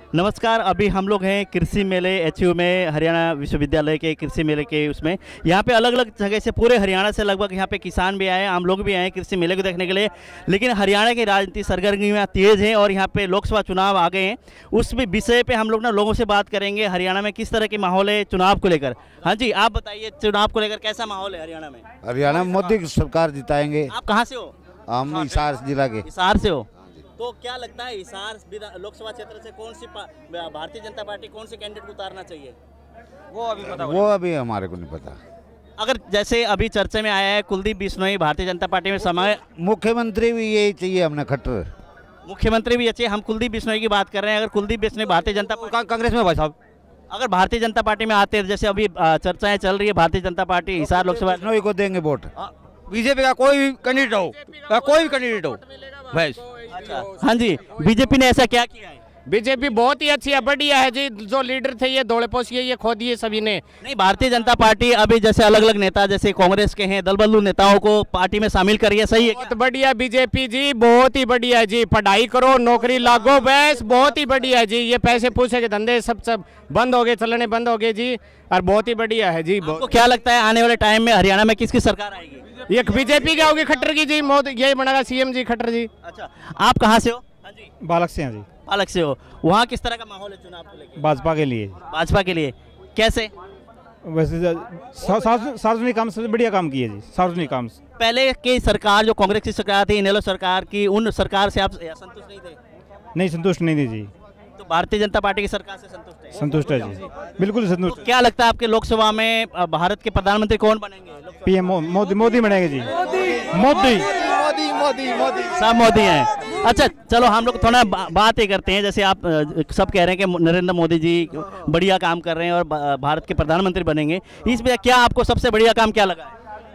नमस्कार। अभी हम लोग हैं कृषि मेले एचयू में, हरियाणा विश्वविद्यालय के कृषि मेले के उसमें। यहाँ पे अलग अलग जगह से पूरे हरियाणा से लगभग यहाँ पे किसान भी आए हैं, आम लोग भी आए हैं कृषि मेले को देखने के लिए। लेकिन हरियाणा की राजनीति सरगर्मियाँ तेज़ हैं और यहाँ पे लोकसभा चुनाव आ गए हैं। उस विषय पे हम लोग ना लोगों से बात करेंगे, हरियाणा में किस तरह की माहौल है चुनाव को लेकर। हाँ जी, आप बताइए चुनाव को लेकर कैसा माहौल है हरियाणा में? हरियाणा में मोदी की सरकार जिताएंगे। आप कहाँ से हो? हम हिसार जिला के। हिसार से हो, तो क्या लगता है हिसार लोकसभा क्षेत्र से कौन सी भारतीय जनता पार्टी कौन से कैंडिडेट को उतारना चाहिए? वो अभी हमारे को नहीं पता। अगर जैसे अभी चर्चा में आया है कुलदीप बिश्नोई भारतीय जनता पार्टी में समय, मुख्यमंत्री भी यही चाहिए हमने, खट्टर मुख्यमंत्री भी अच्छे। हम कुलदीप बिश्नोई की बात कर रहे हैं। अगर कुलदीप बिश्नोई भारतीय जनता कांग्रेस में भाई साहब, अगर भारतीय जनता पार्टी में आते हैं, जैसे अभी चर्चाएं चल रही है भारतीय जनता पार्टी हिसार लोकसभा, बिश्नोई को देंगे वोट। बीजेपी का कोई भी कैंडिडेट हो, कोई भी कैंडिडेट हो भाई। हाँ जी, बीजेपी ने ऐसा क्या किया है? बीजेपी बहुत ही अच्छी है, बढ़िया है जी। जो लीडर थे ये दौड़े पोसिए, ये खो दिए सभी ने। नहीं, भारतीय जनता पार्टी अभी जैसे अलग अलग नेता जैसे कांग्रेस के हैं, दल बदलू नेताओं को पार्टी में शामिल करिए, सही है? बहुत बढ़िया बीजेपी जी, बहुत ही बढ़िया जी। पढ़ाई करो, नौकरी लागो, बस बहुत ही बढ़िया जी। ये पैसे पूछे के धंधे सब बंद हो गए, चलने बंद हो गए जी, और बहुत ही बढ़िया है जी। आपको क्या लगता है आने वाले टाइम में हरियाणा में किसकी सरकार आएगी? एक बीजेपी की होगी, खट्टर की जी। मोदी यही बनेगा सीएम जी, खट्टर जी। अच्छा, आप कहाँ से हो? हाँ जी, बालक से हैं जी। अलग से हो। वहाँ किस तरह का माहौल है चुनाव को लेकर? भाजपा के लिए। भाजपा के लिए कैसे? वैसे सार्वजनिक काम सबसे बढ़िया काम किए जी, सार्वजनिक काम। पहले की सरकार जो कांग्रेस की सरकार थी, इनेलो सरकार की, उन सरकार से आप संतुष्ट नहीं थे? नहीं, संतुष्ट नहीं थे जी। तो भारतीय जनता पार्टी की सरकार से संतुष्ट है? संतुष्ट है जी, बिल्कुल संतुष्ट। तो क्या लगता है आपके लोकसभा में भारत के प्रधानमंत्री कौन बनेंगे? पीएम मोदी बनेंगे जी। मोदी सब मोदी हैं। अच्छा, चलो हम लोग थोड़ा बात ही करते हैं। जैसे आप सब कह रहे हैं कि नरेंद्र मोदी जी बढ़िया काम कर रहे हैं और भारत के प्रधानमंत्री बनेंगे, इसमें क्या आपको सबसे बढ़िया काम क्या लगा है?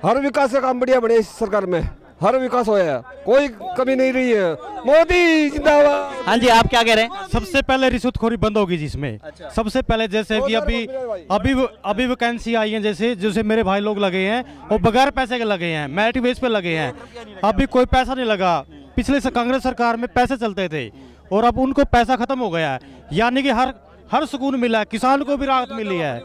हर विकास का काम बढ़िया बने इस सरकार में, हर विकास होया है, कोई कमी नहीं रही है। मोदी जिंदाबाद। हाँ जी, आप क्या कह रहे हैं? सबसे पहले रिश्वतखोरी बंद होगी जी इसमें। अच्छा। सबसे पहले जैसे कि अभी वैकेंसी आई है, जैसे मेरे भाई लोग लगे हैं वो बगैर पैसे के लगे हैं, मेरिट बेस पे लगे हैं। अभी कोई पैसा नहीं लगा। पिछले से कांग्रेस सरकार में पैसे चलते थे और अब उनको पैसा खत्म हो गया है, यानी कि हर सुकून मिला है, किसान को भी राहत मिली है।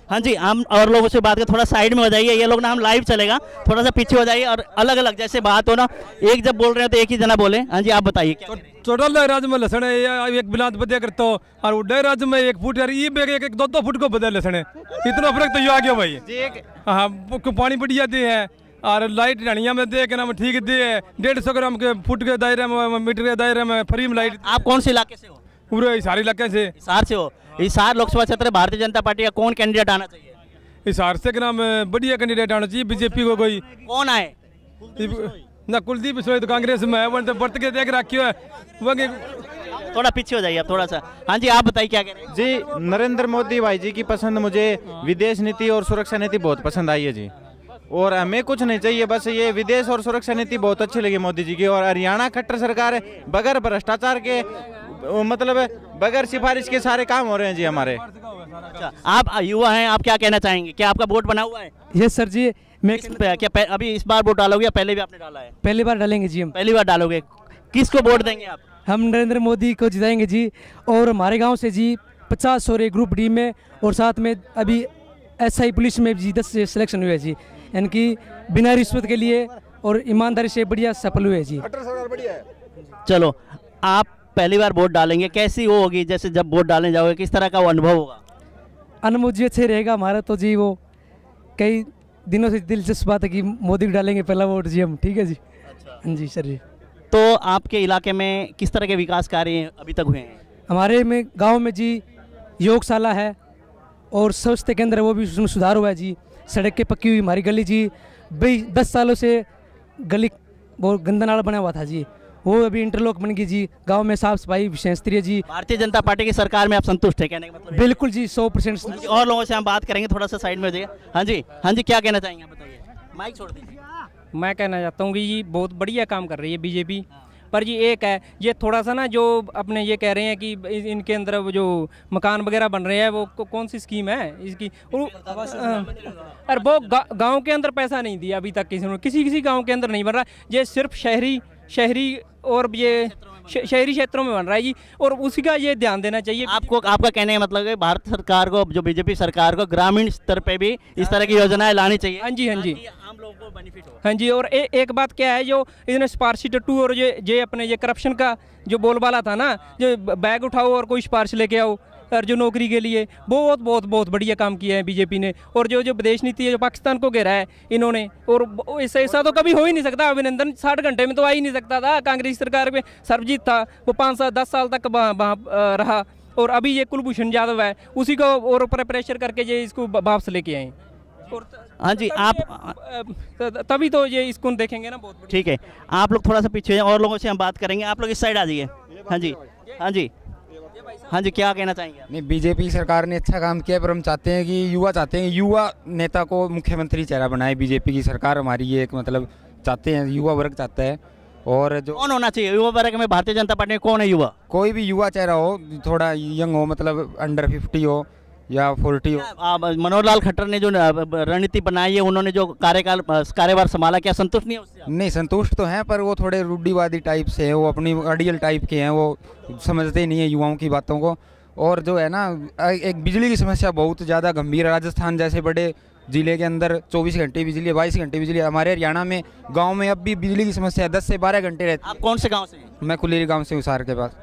हाँ जी, हम और लोगों से बात कर, थोड़ा साइड में हो जाइए, ये लोग ना हम लाइव चलेगा, थोड़ा सा पीछे हो जाइए और अलग अलग जैसे बात हो ना, एक जब बोल रहे हो तो एक ही जना बोले। हाँ जी, आप बताइए। चोटल राज्य में लसण एक बिलात बदे करता हो और उड्डे राज्य में 1 फुट यार ये बेग एक 2 फुट को बदल लसण, इतना फर्क तो ये आ गया भाई। हाँ, पानी बढ़िया दे है और लाइट ढाणिया में दे के नाम ठीक दे है। 150 ग्राम के फुट के दायरे में, मीटर के दायरे में फ्री में लाइट। आप कौन से इलाके से हो? पूरे हिसार इलाके से। हिसार से हो। हिसार लोकसभा क्षेत्र भारतीय जनता पार्टी का कौन कैंडिडेट आना चाहिए? हिसार से के नाम बढ़िया कैंडिडेट आना चाहिए, बीजेपी को कोई। कौन आए? ना कुलदीप बिश्नोई तो कांग्रेस में है, वो तो बर्त के देख रखी है वो। थोड़ा पीछे हो जाइए आप थोड़ा सा। हाँ जी, आप बताइए क्या कह रहे हैं? जी, नरेंद्र मोदी भाई जी की पसंद, मुझे विदेश नीति और सुरक्षा नीति बहुत पसंद आई है जी। और हमें कुछ नहीं चाहिए, बस ये विदेश और सुरक्षा नीति बहुत अच्छी लगी मोदी जी की। और हरियाणा खट्टर सरकार है, बगैर भ्रष्टाचार के, मतलब बगैर सिफारिश के सारे काम हो रहे हैं जी हमारे। अच्छा, आप युवा हैं, आप क्या कहना चाहेंगे? क्या आपका वोट बना हुआ है? यस सर जी। मैं क्या अभी इस बार वोट डालोगे या पहले भी आपने डाला है? पहली बार डालेंगे जी हम। पहली बार डालोगे। किसको वोट देंगे आप? हम नरेंद्र मोदी को जिताएंगे जी। और हमारे गांव से जी 50 हो रहे ग्रुप डी में, और साथ में अभी SI पुलिस में जी 10 से सिलेक्शन हुए जी, यानी कि बिना रिश्वत के लिए और ईमानदारी से बढ़िया सफल हुए जी। चलो, आप पहली बार वोट डालेंगे, कैसी वो होगी? जैसे जब वोट डालने जाओगे किस तरह का वो अनुभव होगा? अनुभव जी अच्छे रहेगा हमारा तो जी। वो कई दिनों से दिलचस्प बात है कि मोदी को डालेंगे पहला वोट जी हम। ठीक है जी। हाँ जी सर जी। तो आपके इलाके में किस तरह के विकास कार्य अभी तक हुए हैं? हमारे में गांव में जी योगशाला है और स्वास्थ्य केंद्र है, वो भी उसमें सुधार हुआ है जी। सड़कें पक्की हुई हमारी गली जी। 10 सालों से गली बहुत गंदा नाला बना हुआ था जी, वो अभी इंटरलॉक बन गई जी। गांव में साफ सफाई विशेषस्तरीय जी। भारतीय जनता पार्टी की सरकार में आप संतुष्ट है कहने का मतलब? बिल्कुल जी, 100%। और लोगों से हम बात करेंगे, थोड़ा सा साइड में हो जाइए। हाँ जी, हाँ जी, क्या कहना चाहेंगे आप बताइए? माइक छोड़ दीजिए। मैं कहना चाहता हूँ कि ये बहुत बढ़िया काम कर रही है बीजेपी, पर ये एक है, ये थोड़ा सा ना जो अपने ये कह रहे हैं कि इनके अंदर वो जो मकान वगैरह बन रहे हैं वो कौन सी स्कीम है इसकी? अरे वो गांव के अंदर पैसा नहीं दिया अभी तक किसी ने, किसी गांव के अंदर नहीं बन रहा। ये सिर्फ शहरी शहरी और ये शहरी क्षेत्रों में बन रहा है जी, और उसी का ये ध्यान देना चाहिए। आपको, आपका कहने का मतलब है भारत सरकार को, जो बीजेपी सरकार को ग्रामीण स्तर पे भी इस तरह की योजनाएं लानी चाहिए। हाँ जी, हाँ जी, आम लोगों को बेनिफिट हो। हाँ जी। और एक बात क्या है, जो इन्होंने सिफारशी टट्टू और ये अपने ये करप्शन का जो बोलबाला था ना, जो बैग उठाओ और कोई सिफारिश लेके आओ, और जो नौकरी के लिए बहुत बहुत बहुत बढ़िया काम किया है बीजेपी ने। और जो विदेश नीति है, जो पाकिस्तान को घेरा है इन्होंने, और ऐसा तो कभी हो ही नहीं सकता। अभिनंदन 60 घंटे में तो आ ही नहीं सकता था। कांग्रेस सरकार में सर्वजीत था, वो 5-10 साल तक वहाँ रहा, और अभी ये कुलभूषण यादव है, उसी को और ऊपर प्रेशर करके ये इसको वापस लेके आए। और हाँ जी, आप तभी तो ये इसको देखेंगे ना। बहुत ठीक है, आप लोग थोड़ा सा पीछे हैं, और लोगों से हम बात करेंगे। आप लोग इस साइड आ जाइए। हाँ जी, हाँ जी, हाँ जी, क्या कहना चाहेंगे? नहीं, बीजेपी सरकार ने अच्छा काम किया, पर हम चाहते हैं कि युवा नेता को मुख्यमंत्री चेहरा बनाए। बीजेपी की सरकार हमारी ये एक मतलब चाहते हैं, युवा वर्ग चाहता है। और जो कौन होना चाहिए युवा वर्ग में? भारतीय जनता पार्टी में कौन है युवा? कोई भी युवा चेहरा हो, थोड़ा यंग हो, मतलब अंडर 50 हो या 40 हो। मनोहर लाल खट्टर ने जो रणनीति बनाई है, उन्होंने जो कार्यभार संभाला, क्या संतुष्ट नहीं है उससे? नहीं, संतुष्ट तो हैं, पर वो थोड़े रूढ़िवादी टाइप से हैं, वो अपनी आइडियल टाइप के हैं, वो समझते ही नहीं है युवाओं की बातों को। और जो है ना, एक बिजली की समस्या बहुत ज़्यादा गंभीर है। राजस्थान जैसे बड़े ज़िले के अंदर 24 घंटे बिजली है, 22 घंटे बिजली है। हमारे हरियाणा में गाँव में अब भी बिजली की समस्या है, 10 से 12 घंटे रहती है। आप कौन से गाँव से? मैं कुलेरी गाँव से, उसार के पास।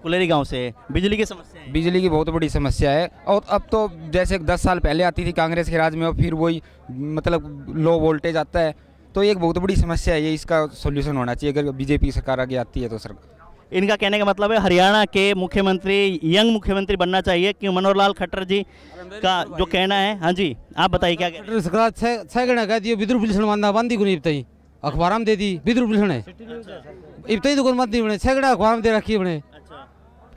कुलेरी गांव से। बिजली की समस्या है? बिजली की बहुत बड़ी समस्या है। और अब तो जैसे 10 साल पहले आती थी कांग्रेस के राज में, और फिर वही मतलब लो वोल्टेज आता है, तो एक बहुत बड़ी समस्या है ये। इसका सॉल्यूशन होना चाहिए अगर बीजेपी सरकार आगे आती है तो। सर, इनका कहने का मतलब है हरियाणा के मुख्यमंत्री यंग मुख्यमंत्री बनना चाहिए, कि मनोहर लाल खट्टर जी का जो कहना है। हाँ जी, आप बताइए क्या कहना है? सरकार 6 घंटा कह दिए विद्रोह पुलिस बांधी को नहीं, अखबार में दे दी विद्रोह पुलिस ने इतना ही दुकान बांधी बने, 6 घंटा अखबार में दे रखी बने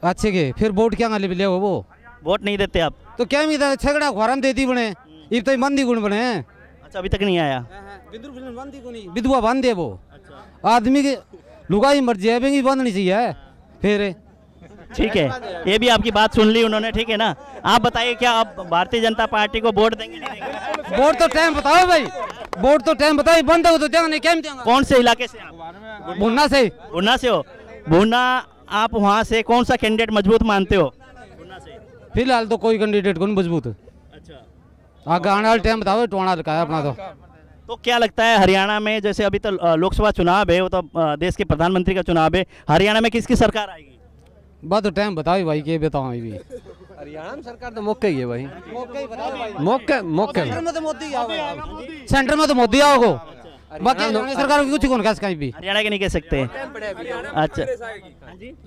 अच्छे के। फिर वोट क्या गाले ले, वो वोट नहीं देते आप तो क्या मिलता? 6 घंटा अखबार में देती बने, इतना ही बांधी गुण बने। अच्छा, अभी तक नहीं आया विधवा बांध दे, वो आदमी के लुगाई मर्जी है, बेंगी बांधनी चाहिए फिर। ठीक है, ये भी आपकी बात सुन ली उन्होंने। ठीक है ना, आप बताइए क्या आप भारतीय जनता पार्टी को वोट देंगे नहीं देंगे? वोट तो टाइम बताओ भाई, वोट तो टाइम बताओ, बंद हो तो देंगे, क्या देंगे? कौन से इलाके से आप? भुन्ना से। भुन्ना से हो? भुन्ना, आप वहाँ से कौन सा कैंडिडेट मजबूत मानते हो? फिलहाल तो कोई कैंडिडेट को नहीं मजबूत। अच्छा, आगे आने वाले टाइम बताओ, टोना लगा है अपना। तो क्या लगता है हरियाणा में, जैसे अभी तो लोकसभा चुनाव है, वो तो देश के प्रधानमंत्री का चुनाव है, हरियाणा में किसकी सरकार आएगी? बात तो टाइम बताओ भाई, क्या बताओ अभी। हरियाणा में सरकार तो मौके ही है भाई, मौके सेंटर में तो मोदी आओगे, बाकी सरकार की कुछ कौन कह कहीं भी। हरियाणा के नहीं कह सकते। अच्छा,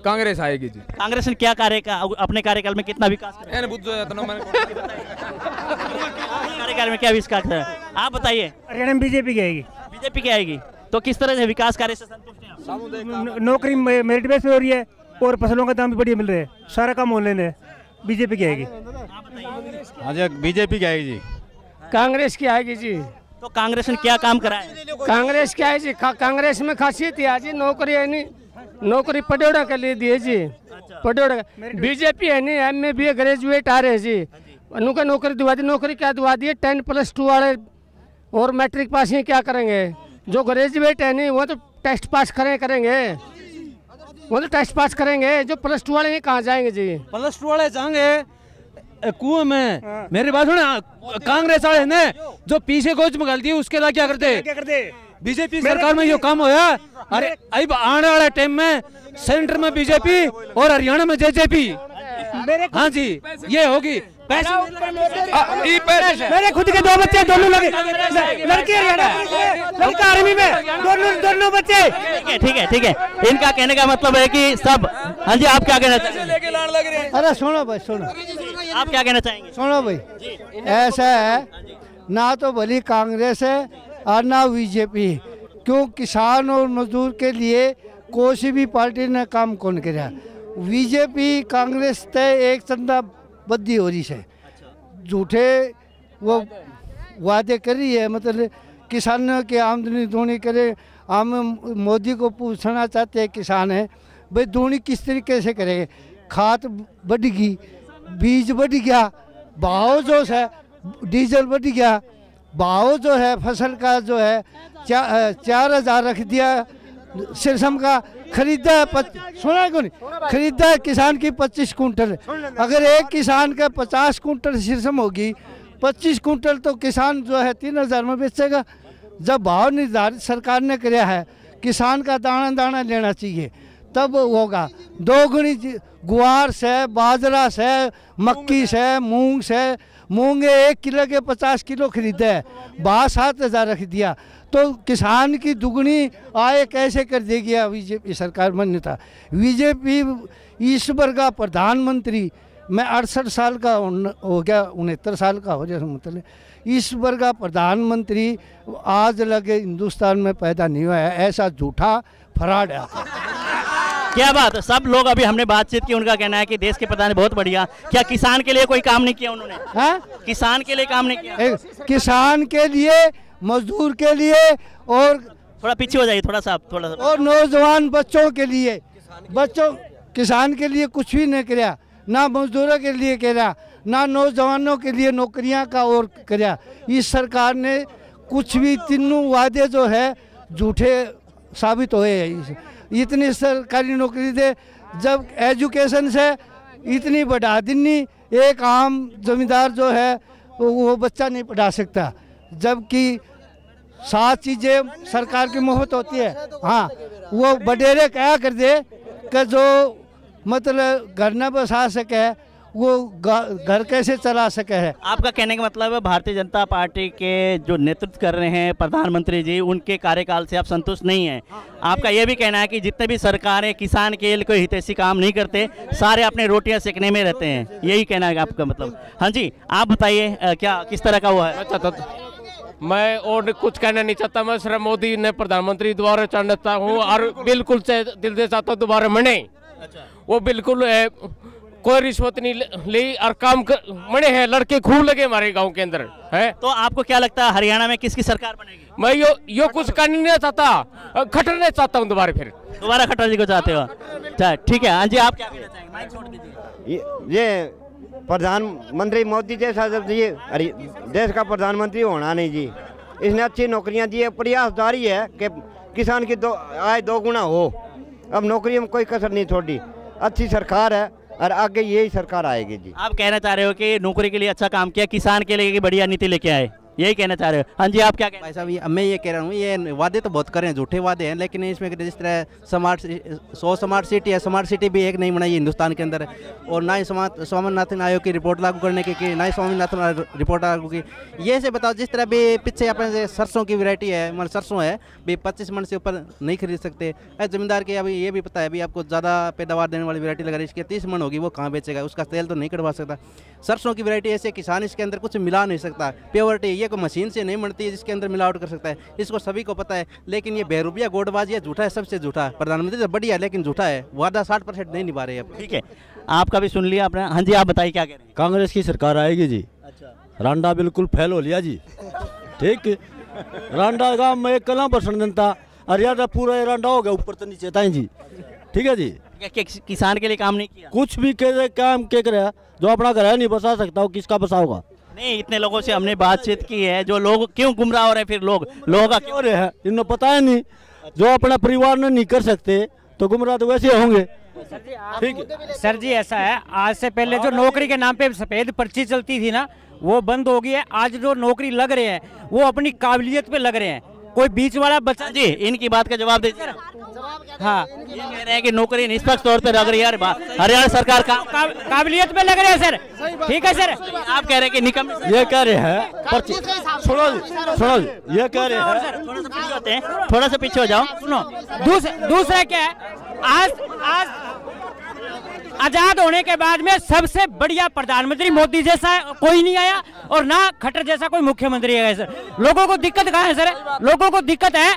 कांग्रेस आएगी जी। कांग्रेस ने क्या अपने कार्यकाल में कितना विकास किया? कार्यकाल में क्या विकास है आप बताइए? हरियाणा में बीजेपी की आएगी। बीजेपी की आएगी, तो किस तरह से विकास कार्य से संतुष्ट हैं? नौकरी मेरिट बेस पे हो रही है, और फसलों का दाम भी बढ़िया मिल रहा है, सारा काम ऑनलाइन है। बीजेपी की आएगी। हाँ जी, बीजेपी की आएगी जी। कांग्रेस की आएगी जी। तो कांग्रेस ने क्या काम करा है? कांग्रेस क्या है जी, कांग्रेस में खासियत है जी, नौकरी है नहीं, नौकरी पडोड़ा के लिए दिए जी। पडोड़ा बीजेपी है नहीं, MA BA ग्रेजुएट आ रहे जी, उनका नौकरी दिवा दी। नौकरी क्या दिवा दी है? 10+2 वाले और मैट्रिक पास ही क्या करेंगे? जो ग्रेजुएट है नहीं, वो तो टेस्ट पास करेंगे, वो तो टेस्ट पास करेंगे। जो +2 वाले हैं कहाँ जाएंगे जी? +2 वाले जाएंगे कुएं में। मेरी बात सुनो, कांग्रेस वाले ने जो पीछे कोच में गलती है उसके लिए क्या करते? बीजेपी सरकार में ये काम होया। अरे अब आने वाले टाइम में सेंटर में बीजेपी और हरियाणा में जेजेपी। हाँ जी, ये होगी। मेरे खुद के 2 बच्चे, दोनों लड़की हरियाणा, लड़का आर्मी में, दोनों बच्चे। ठीक है। इनका कहने का मतलब है कि सब। हाँ जी, आप क्या कहना चाहेंगे? अरे सुनो भाई, सुनो, आप क्या कहना चाहेंगे? सुनो भाई, ऐसा है ना तो भली कांग्रेस है और ना बीजेपी। क्यों? किसान और मजदूर के लिए कोई सी भी पार्टी ने काम कौन किया। बीजेपी कांग्रेस तय एक चंदा बद्दी हो रही है, झूठे वो वादे कर रही है, मतलब किसानों की आमदनी दूनी करे। हम मोदी को पूछना चाहते हैं, किसान है भाई, दूनी किस तरीके से करेंगे? खाद बढ़ेगी, बीज बढ़ गया, भाव जो है डीजल बढ़ गया, भाव जो है फसल का जो है 4000 रख दिया शीर्षम का खरीदा है, सुना को नहीं, खरीदा है किसान की 25 कुंटल। अगर एक किसान का 50 कुंटल शीर्षम होगी, 25 कुंटल तो किसान जो है 3000 में बेचेगा। जब भाव निर्धारित सरकार ने किया है, किसान का दाना दाना लेना चाहिए, तब होगा। दोगुनी गुआर से, बाजरा से, मक्की से, मूंग से, मूंग 1 किलो के 50 किलो खरीदे है, भाव 7000 रख दिया, तो किसान की दुगनी आय कैसे कर देगी बीजेपी सरकार मान्यता। बीजेपी ईश्वर का प्रधानमंत्री, मैं 68 साल का हो गया, 69 साल का हो जाए, मतलब ईश्वर का प्रधानमंत्री आज लगे हिंदुस्तान में पैदा नहीं हुआ है, ऐसा झूठा फ्रॉड है। क्या बात, सब लोग अभी हमने बातचीत की, उनका कहना है कि देश के प्रधान बहुत बढ़िया। क्या किसान के लिए कोई काम नहीं किया उन्होंने? किसान के लिए काम नहीं किया? किसान के लिए, मजदूर के लिए, और थोड़ा पीछे हो जाइए, थोड़ा सा, और नौजवान बच्चों के लिए, किसान के लिए कुछ भी नहीं किया, ना मजदूरों के लिए किया, ना नौजवानों के लिए नौकरियां का और किया। इस सरकार ने कुछ भी, तीनों वादे जो है झूठे साबित हुए हैं। इतनी सरकारी नौकरी दे, जब एजुकेशन से इतनी बढ़ा देनी, एक आम जमींदार जो है वो बच्चा नहीं पढ़ा सकता, जबकि 7 चीज़ें सरकार की मुफ्त होती है। हाँ, वो बडेरे क्या कर दे कि जो मतलब घर न बसा सके, वो घर कैसे चला सके है। आपका कहने का मतलब है भारतीय जनता पार्टी के जो नेतृत्व कर रहे हैं प्रधानमंत्री जी, उनके कार्यकाल से आप संतुष्ट नहीं हैं। आपका यह भी कहना है कि जितने भी सरकारें किसान के लिए कोई हितैषी काम नहीं करते, सारे अपने रोटियां सेकने में रहते हैं, यही कहना है आपका मतलब। हाँ जी, आप बताइए क्या किस तरह का हुआ है? मैं और कुछ कहना नहीं चाहता, मैं सिर्फ मोदी ने प्रधानमंत्री दोबारा चाहता हूँ, और बिल्कुल से दिल से चाहता हूँ दोबारा बने। वो बिल्कुल कोई रिश्वत नहीं ली और काम मने हैं, लड़के खूब लगे हमारे गांव के अंदर है। तो आपको क्या लगता है हरियाणा में किसकी सरकार बनेगी? मैं यो कुछ करनी नहीं चाहता, खट्टर नहीं चाहता हूँ दोबारा, फिर दोबारा खट्टर जी को चाहते हो? ठीक है। हाँ जी, आप क्या कहना चाहेंगे? माइक छोड़ दीजिए। ये प्रधानमंत्री मोदी जैसा जब ये देश का प्रधानमंत्री होना नहीं जी, इसने अच्छी नौकरियां दी है, प्रयासदारी है कि किसान की आय 2 गुना हो। अब नौकरी में कोई कसर नहीं छोड़ी, अच्छी सरकार है और आगे यही सरकार आएगी जी। आप कहना चाह रहे हो कि नौकरी के लिए अच्छा काम किया, किसान के लिए बढ़िया नीति लेके आए, यही कहना चाह रहे हो? हाँ जी, आप क्या भाई साहब? मैं ये कह रहा हूँ, ये वादे तो बहुत कर रहे हैं, झूठे वादे हैं, लेकिन इसमें जिस तरह स्मार्ट सिटी है, स्मार्ट सिटी भी एक नहीं बनाई हिंदुस्तान के अंदर, और ना ही स्वामीनाथन आयोग की रिपोर्ट लागू करने की, ना ही स्वामीनाथन रिपोर्ट लागू की। ये से बताओ, जिस तरह भी पीछे अपने सरसों की वैरायटी है, मतलब सरसों है भी 25 मन से ऊपर नहीं खरीद सकते। जमींदार के अभी ये भी पता है, अभी आपको ज़्यादा पैदावार देने वाली वैरायटी लगा रही है, इसके 30 मन होगी, वो कहाँ बेचेगा? उसका तेल तो नहीं कटवा सकता। सरसों की वैरायटी ऐसे किसान इसके अंदर कुछ मिला नहीं सकता, प्योरिटी ये कोई मशीन से नहीं बनती है जिसके अंदर मिलावट कर सकता है, इसको सभी को पता है। लेकिन ये बेरुबिया गोडबाजी है, झूठा है, सबसे झूठा। प्रधानमंत्री तो बढ़िया लेकिन झूठा है, वादा 60% नहीं निभा रहे हैं। ठीक है, आपका भी सुन लिया आपने। हाँ जी, आप बताइए क्या कह रहे हैं? कांग्रेस की सरकार आएगी जी। अच्छा, रांडा बिल्कुल फेल हो लिया जी। ठीक, रांडा गाँव में 1% जनता, हरियाणा पूरा रांडा हो गया ऊपर तो नीचे था जी। ठीक है जी, किसान के लिए काम नहीं किया, कुछ भी काम क्या करे, जो अपना घर है नहीं बसा सकता, वो किसका बसाओगा? नहीं, इतने लोगों से हमने बातचीत की है, जो लोग क्यों गुमराह हो रहे हैं, फिर लोगों का क्यों रहे हैं, इन्हें पता है नहीं। जो अपना परिवार ने नहीं कर सकते तो गुमराह तो वैसे होंगे। ठीक है सर जी, ऐसा है, आज से पहले जो नौकरी के नाम पे सफेद पर्ची चलती थी ना, वो बंद हो गई है। आज जो नौकरी लग रहे हैं वो अपनी काबिलियत पे लग रहे हैं, कोई बीच वाला बच्चा जी। इनकी बात का जवाब दीजिए। हाँ, ये कह रहे हैं कि नौकरी निष्पक्ष तौर पर लग रही है, हरियाणा सरकार काबिलियत पे लग रहे हैं सर। ठीक है सर, आप कह रहे हैं कि निकम, ये कह रहे हैं पर्ची। सुनो, ये कह रहे हैं, थोड़ा सा पीछे हो जाओ। सुनो, दूसरा क्या है, आज आजाद होने के बाद में सबसे बढ़िया प्रधानमंत्री मोदी जैसा कोई नहीं आया, और ना खट्टर जैसा कोई मुख्यमंत्री है सर। लोगों को दिक्कत कहाँ है सर? लोगों को दिक्कत है,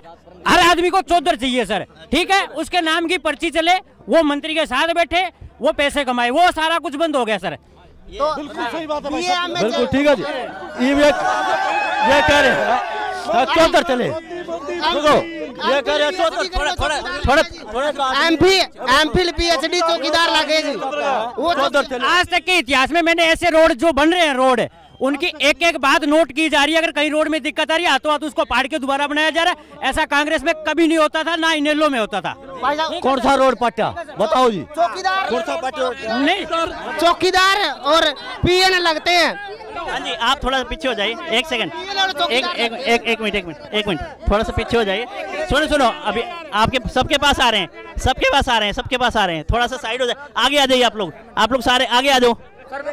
हर आदमी को चौधर चाहिए सर। ठीक है, उसके नाम की पर्ची चले, वो मंत्री के साथ बैठे, वो पैसे कमाए, वो सारा कुछ बंद हो गया सर। तो बिल्कुल सही बात है, बिल्कुल ठीक है जी। ये कह रहे हैं चौधर चले, ये कह रहे एमफिल पीएचडी चौकीदार लगे जी, वो आज तक के इतिहास में मैंने ऐसे रोड जो बन रहे हैं, रोड उनकी एक एक बात नोट की जा रही है। अगर कहीं रोड में दिक्कत आ रही है हाथों हाथ उसको पाड़ के दोबारा बनाया जा रहा है। ऐसा कांग्रेस में कभी नहीं होता था, ना इनेलो में होता था। कौन सा रोड पट्टा बताओ जी? चौकीदार कौन सा पट्टा? नहीं, चौकीदार और पीएन लगते हैं। हाँ जी, आप थोड़ा सा पीछे हो जाइए, एक सेकंड, एक मिनट, थोड़ा सा पीछे हो जाइए। सुनो, अभी आपके सबके पास आ रहे हैं, थोड़ा सा साइड हो जाए, आगे आ जाइए आप लोग सारे आगे आ जाओ,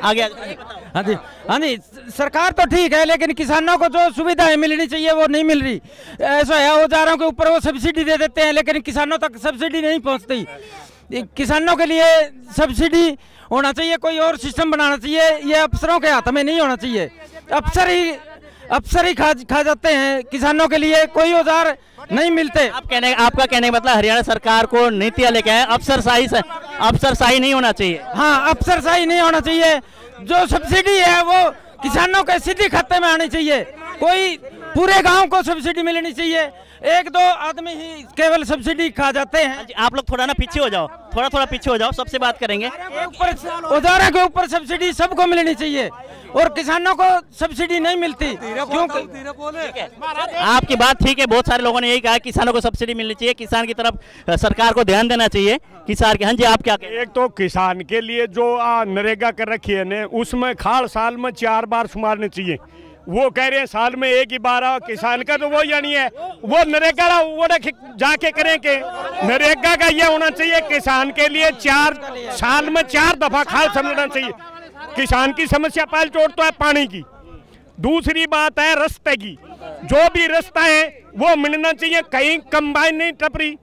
आगे आ जाओ। हाँ जी, सरकार तो ठीक है, लेकिन किसानों को जो सुविधाएं मिलनी चाहिए वो नहीं मिल रही। ऐसा है, औजारों के ऊपर वो सब्सिडी दे देते हैं, लेकिन किसानों तक सब्सिडी नहीं पहुंचती। किसानों के लिए सब्सिडी होना चाहिए, कोई और सिस्टम बनाना चाहिए। ये अफसरों के हाथ में नहीं होना चाहिए। अफसर ही खा जाते हैं। किसानों के लिए कोई औजार नहीं मिलते। आपका कहने का मतलब हरियाणा सरकार को नीतियां लेके आए, अफसरशाही नहीं होना चाहिए। हाँ, अफसरशाही नहीं होना चाहिए। जो सब्सिडी है वो किसानों के सीधे खाते में आनी चाहिए। कोई पूरे गांव को सब्सिडी मिलनी चाहिए। एक दो आदमी ही केवल सब्सिडी खा जाते हैं। आप लोग थोड़ा ना पीछे हो जाओ, थोड़ा पीछे हो जाओ, सबसे बात करेंगे। औजारों के ऊपर सब्सिडी सबको मिलनी चाहिए और किसानों को सब्सिडी नहीं मिलती। क्योंकि आपकी बात ठीक है, बहुत सारे लोगों ने यही कहा किसानों को सब्सिडी मिलनी चाहिए, किसान की तरफ सरकार को ध्यान देना चाहिए। किसान के, हाँ जी, आप क्या कहें? एक तो किसान के लिए जो नरेगा कर रखी है ने, उसमें खाल साल में 4 बार सुमारने चाहिए। वो कह रहे हैं साल में एक ही बार किसान का, तो वो यानी है वो नरेगा वो जाके करें के नरेगा का ये होना चाहिए। किसान के लिए 4 साल में 4 दफा खाल समझना चाहिए। किसान की समस्या पहले चोट तो है पानी की, दूसरी बात है रास्ते की। जो भी रास्ता है वो मिलना चाहिए। कहीं कंबाइन नहीं टपरी,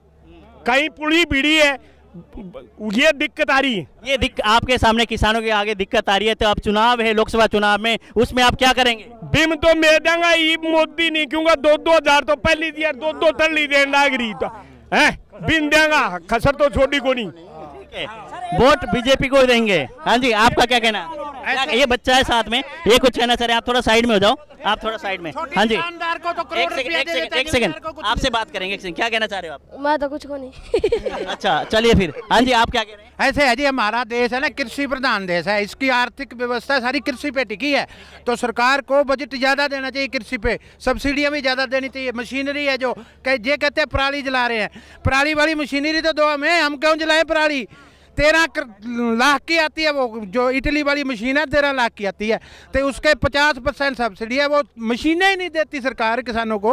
कहीं पुली बीड़ी है, ये दिक्कत आ रही है। आपके सामने किसानों के आगे दिक्कत आ रही है, तो अब चुनाव है, लोकसभा चुनाव में, उसमें आप क्या करेंगे? बिम तो मैं देंगा, ये मोदी नहीं क्योंकि 2-2 हजार तो पहली दिया, 2-2 तली देने लग रही तो है, बिम देंगा, खसर तो छोटी को नहीं। वोट बीजेपी को देंगे। हाँ जी, आपका क्या कहना है? ये बच्चा है साथ में, ये कुछ कहना चाह रहे हैं, आप थोड़ा साइड में हो जाओ, आप थोड़ा साइड में। हाँ जी, एक सेकंड, आपसे बात करेंगे। क्या कहना चाह रहे हो आप? मैं तो कुछ को नहीं। अच्छा, चलिए फिर। हाँ जी, आप क्या कह रहे हैं? ऐसे है जी, हमारा देश है ना कृषि प्रधान देश है, इसकी आर्थिक व्यवस्था सारी कृषि पे टिकी है। तो सरकार को बजट ज्यादा देना चाहिए कृषि पे, सब्सिडियां भी ज्यादा देनी चाहिए। मशीनरी है जो ये कहते हैं पराली जला रहे हैं, पराली वाली मशीनरी तो दो हमें, हम क्यों जलाएं पराली? 13 लाख की आती है वो, जो इटली वाली मशीन है 13 लाख की आती है, तो उसके 50% सब्सिडी है। वो मशीनें ही नहीं देती सरकार किसानों को,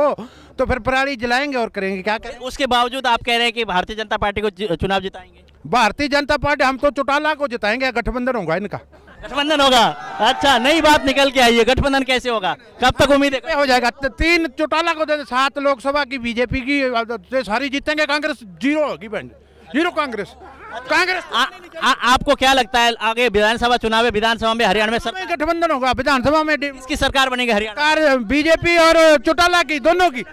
तो फिर पराली जलाएंगे और करेंगे क्या करें? उसके बावजूद आप कह रहे हैं कि भारतीय जनता पार्टी को चुनाव जिताएंगे? भारतीय जनता पार्टी, हम तो चौटाला को जिताएंगे, गठबंधन होगा इनका। गठबंधन होगा? अच्छा, नई बात निकल के आई है, गठबंधन कैसे होगा, कब तक उम्मीद है? हो जाएगा 3 चौटाला को दे, 7 लोकसभा की बीजेपी की सारी जीतेंगे, कांग्रेस 0 होगी, 0 कांग्रेस। आपको क्या लगता है आगे विधानसभा चुनाव है, विधानसभा में हरियाणा में गठबंधन होगा? विधानसभा में किसकी सरकार बनेगी हरियाणा? बीजेपी और चौटाला की, दोनों की।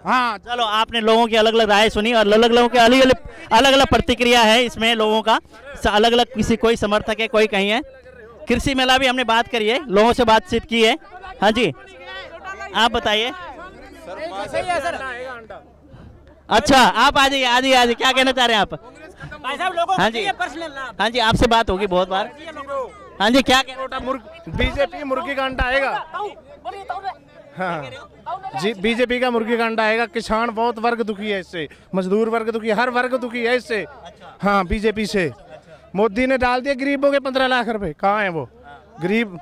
हाँ, चलो, आपने लोगों की अलग अलग राय सुनी और अलग लोगों की अलग अलग प्रतिक्रिया है इसमें, लोगों का अलग अलग, किसी कोई समर्थक है, कोई कहीं है। कृषि मेला भी हमने बात करी है, लोगों से बातचीत की है। हाँ जी, आप बताइए। अच्छा, आप आ जाइए, क्या कहना चाह रहे हैं आप? हाँ जी, हाँ जी, आपसे बात होगी बहुत बार। हाँ जी, क्या बीजेपी मुर्गी का अंडा आएगा? हाँ जी, बीजेपी का मुर्गी का अंडा आएगा। किसान बहुत वर्ग दुखी है इससे, मजदूर वर्ग दुखी है, हर वर्ग दुखी है इससे। हाँ, बीजेपी से मोदी ने डाल दिया गरीबों के 15 लाख रुपए। कहाँ है वो गरीब?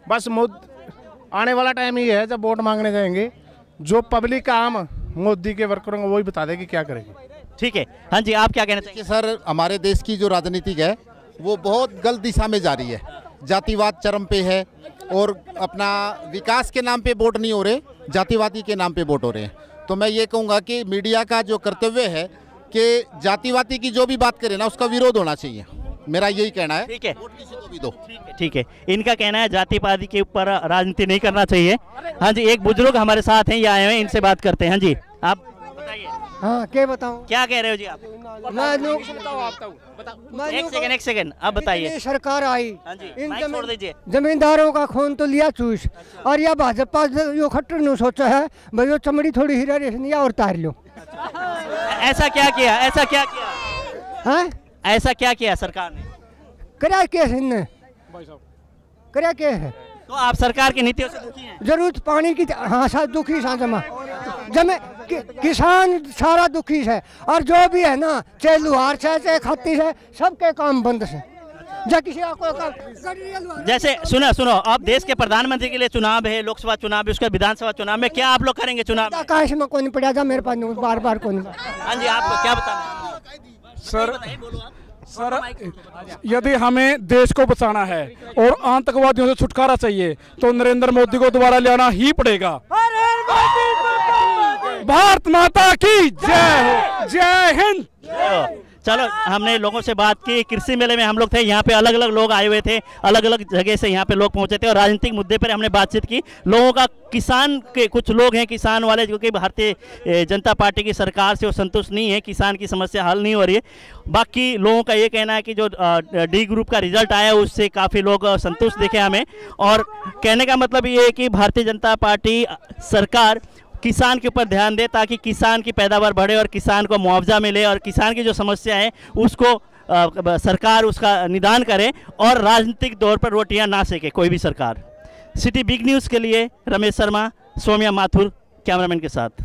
बस आने वाला टाइम ही है जब वोट मांगने जाएंगे, जो पब्लिक का आम मोदी के वर्करों को वही बता देगी क्या करेगी। ठीक है। हाँ जी, आप क्या कहना चाहिए? सर, हमारे देश की जो राजनीतिक है वो बहुत गलत दिशा में जा रही है। जातिवाद चरम पे है और अपना विकास के नाम पे वोट नहीं हो रहे, जातिवादी के नाम पे वोट हो रहे हैं। तो मैं ये कहूँगा कि मीडिया का जो कर्तव्य है कि जातिवादी की जो भी बात करे ना, उसका विरोध होना चाहिए, मेरा यही कहना है। ठीक है, किसी को भी दो। ठीक है, इनका कहना है जातिवादी के ऊपर राजनीति नहीं करना चाहिए। हाँ जी, एक बुजुर्ग हमारे साथ हैं, ये आए हैं, इनसे बात करते हैं। हाँ जी, आप बताइए। हाँ, क्या बताऊं? क्या कह रहे हो जी आप? एक सेकंड, आप बताइए। सरकार आई, हाँ जी, इन छोड़ दीजिए। जमींदारों का खून तो लिया चूस, और यह भाजपा जो खट्टर ने सोचा है भाई वो चमड़ी थोड़ी हीरा रेशमी और उतार लो। ऐसा क्या किया? हाँ, ऐसा क्या किया सरकार ने? करा क्या है? करा क्या है? तो आप सरकार की नीतियों से दुखी हैं? जरूर पानी की, हाँ सर दुखी सा जमा जमे किसान सारा दुखी है। और जो भी है ना, चाहे लुहार से चाहे खत्ती से, सबके काम बंद से। जैसे सुनो अब देश के प्रधानमंत्री के लिए चुनाव है, लोकसभा चुनाव है, उसके विधानसभा चुनाव में क्या आप लोग करेंगे चुनाव? काश में कौन पड़ा था मेरे पास बार बार कौन। हाँ जी, आपको क्या बताना सर, यदि हमें देश को बचाना है और आतंकवादियों से छुटकारा चाहिए तो नरेंद्र मोदी को दोबारा लाना ही पड़ेगा। भारत माता की जय हो, जय हिंद। चलो, हमने लोगों से बात की। कृषि मेले में हम लोग थे, यहाँ पे अलग अलग लोग आए हुए थे, अलग अलग जगह से यहाँ पे लोग पहुँचे थे और राजनीतिक मुद्दे पर हमने बातचीत की। लोगों का, किसान के कुछ लोग हैं, किसान वाले, जो कि भारतीय जनता पार्टी की सरकार से वो संतुष्ट नहीं है, किसान की समस्या हल नहीं हो रही है। बाकी लोगों का ये कहना है कि जो डी ग्रुप का रिजल्ट आया उससे काफ़ी लोग संतुष्ट दिखे हमें। और कहने का मतलब ये है कि भारतीय जनता पार्टी सरकार किसान के ऊपर ध्यान दे ताकि किसान की पैदावार बढ़े और किसान को मुआवजा मिले और किसान की जो समस्या है उसको सरकार उसका निदान करे और राजनीतिक तौर पर रोटियां ना सेके कोई भी सरकार। सिटी बिग न्यूज़ के लिए रमेश शर्मा, सोम्या माथुर कैमरामैन के साथ।